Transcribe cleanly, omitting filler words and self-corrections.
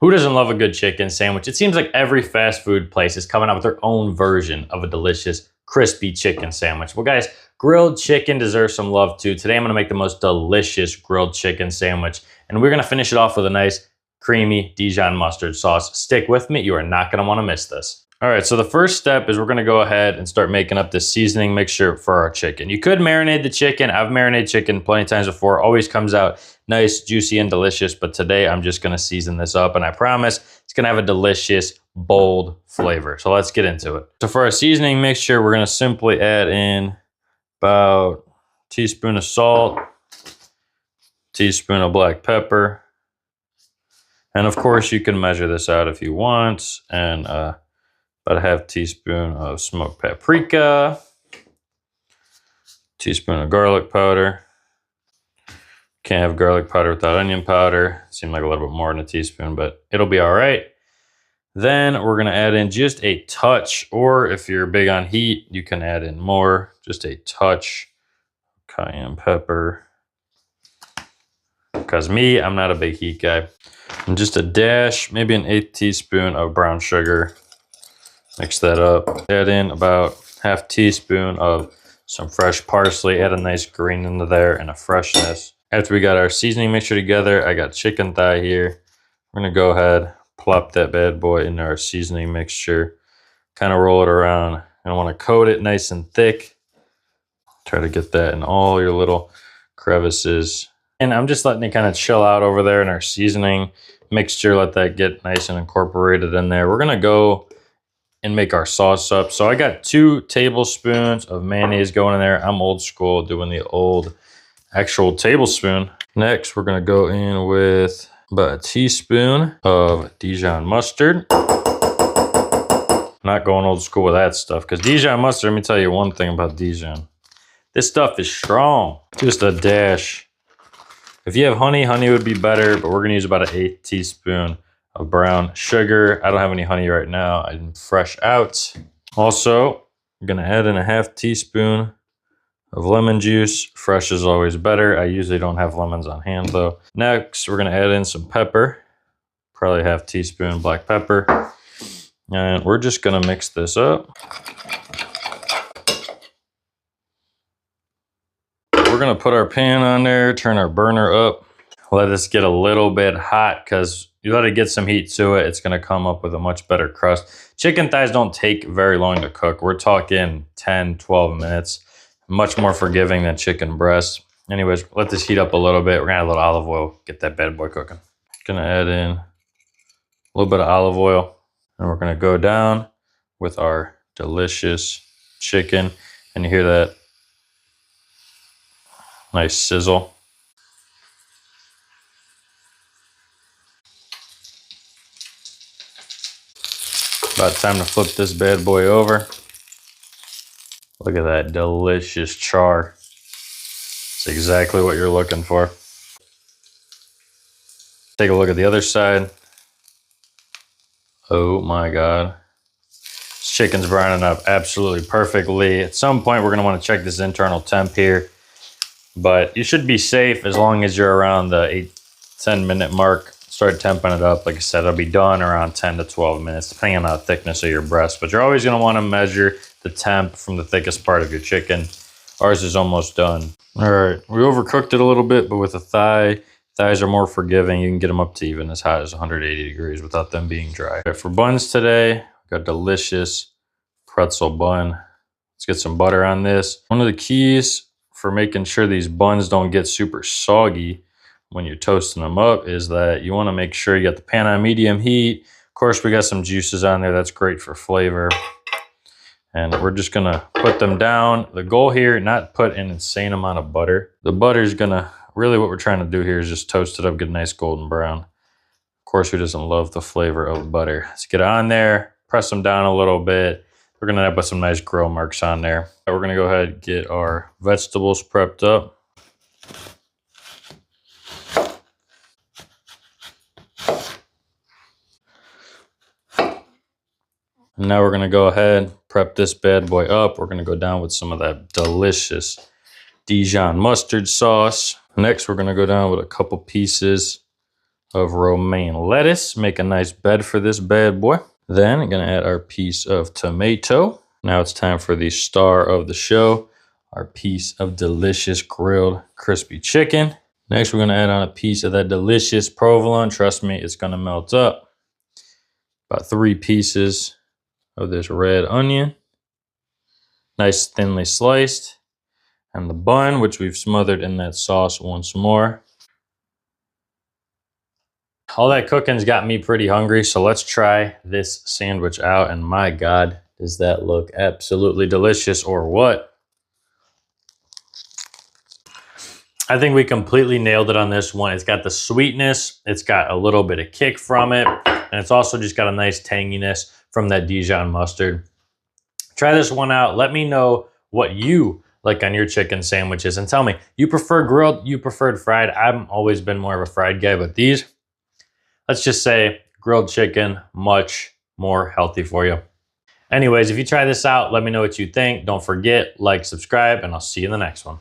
Who doesn't love a good chicken sandwich? It seems like every fast food place is coming out with their own version of a delicious, crispy chicken sandwich. Well, guys, grilled chicken deserves some love too. Today, I'm gonna make the most delicious grilled chicken sandwich, and we're gonna finish it off with a nice, creamy Dijon mustard sauce. Stick with me, you are not gonna wanna miss this. All right, so the first step is we're gonna go ahead and start making up this seasoning mixture for our chicken. You could marinate the chicken. I've marinated chicken plenty of times before. Always comes out nice, juicy, and delicious. But today I'm just gonna season this up, and I promise it's gonna have a delicious, bold flavor. So let's get into it. So for our seasoning mixture, we're gonna simply add in about a teaspoon of salt, teaspoon of black pepper, and of course you can measure this out if you want, and about a half teaspoon of smoked paprika, teaspoon of garlic powder. Can't have garlic powder without onion powder. Seemed like a little bit more than a teaspoon, but it'll be all right. Then we're gonna add in just a touch, or if you're big on heat, you can add in more, just a touch cayenne pepper. Because me, I'm not a big heat guy. And just a dash, maybe an 1/8 teaspoon of brown sugar. Mix that up. Add in about half teaspoon of some fresh parsley. Add a nice green into there and a freshness. After we got our seasoning mixture together, I got chicken thigh here. We're gonna go ahead, plop that bad boy into our seasoning mixture. Kind of roll it around. I want to coat it nice and thick. Try to get that in all your little crevices. And I'm just letting it kind of chill out over there in our seasoning mixture. Let that get nice and incorporated in there. We're gonna go and make our sauce up. So I got 2 tablespoons of mayonnaise going in there. I'm old school, doing the old actual tablespoon. Next, we're gonna go in with about a teaspoon of Dijon mustard. Not going old school with that stuff, because Dijon mustard, let me tell you one thing about Dijon. This stuff is strong. Just a dash. If you have honey, honey would be better, but we're gonna use about an 1/8 teaspoon of brown sugar. I don't have any honey right now. I'm fresh out. Also, I'm gonna add in a half teaspoon of lemon juice. Fresh is always better. I usually don't have lemons on hand though. Next, we're gonna add in some pepper. Probably a half teaspoon black pepper. And we're just gonna mix this up. We're gonna put our pan on there, turn our burner up. Let this get a little bit hot, because you let it get some heat to it, it's gonna come up with a much better crust. Chicken thighs don't take very long to cook. We're talking 10, 12 minutes. Much more forgiving than chicken breasts. Anyways, let this heat up a little bit. We're gonna add a little olive oil, get that bad boy cooking. Gonna add in a little bit of olive oil, and we're gonna go down with our delicious chicken. And you hear that nice sizzle. About time to flip this bad boy over. Look at that delicious char. It's exactly what you're looking for. Take a look at the other side. Oh my God. This chicken's browning up absolutely perfectly. At some point, we're gonna wanna check this internal temp here, but you should be safe as long as you're around the 8-10 minute mark. Start temping it up. Like I said, it'll be done around 10 to 12 minutes, depending on the thickness of your breast. But you're always gonna wanna measure the temp from the thickest part of your chicken. Ours is almost done. All right, we overcooked it a little bit, but with a thigh, thighs are more forgiving. You can get them up to even as hot as 180 degrees without them being dry. All right, for buns today, we got delicious pretzel bun. Let's get some butter on this. One of the keys for making sure these buns don't get super soggy when you're toasting them up is that you want to make sure you got the pan on medium heat. Of course, we got some juices on there. That's great for flavor. And we're just gonna put them down. The goal here, not put an insane amount of butter. The butter's gonna, really what we're trying to do here is just toast it up, get a nice golden brown. Of course, who doesn't love the flavor of butter? Let's get it on there, press them down a little bit. We're gonna end up with some nice grill marks on there. We're gonna go ahead and get our vegetables prepped up. And now we're gonna go ahead, prep this bad boy up. We're gonna go down with some of that delicious Dijon mustard sauce. Next, we're gonna go down with a couple pieces of romaine lettuce. Make a nice bed for this bad boy. Then I'm gonna add our piece of tomato. Now it's time for the star of the show, our piece of delicious grilled crispy chicken. Next, we're gonna add on a piece of that delicious provolone. Trust me, it's gonna melt up. About 3 pieces of this red onion. Nice thinly sliced. And the bun, which we've smothered in that sauce once more. All that cooking's got me pretty hungry, so let's try this sandwich out. And my God, does that look absolutely delicious or what? I think we completely nailed it on this one. It's got the sweetness, it's got a little bit of kick from it, and it's also just got a nice tanginess from that Dijon mustard. Try this one out. Let me know what you like on your chicken sandwiches, and tell me, you prefer grilled, you preferred fried? I've always been more of a fried guy, but these, let's just say grilled chicken, much more healthy for you. Anyways, if you try this out, let me know what you think. Don't forget, like, subscribe, and I'll see you in the next one.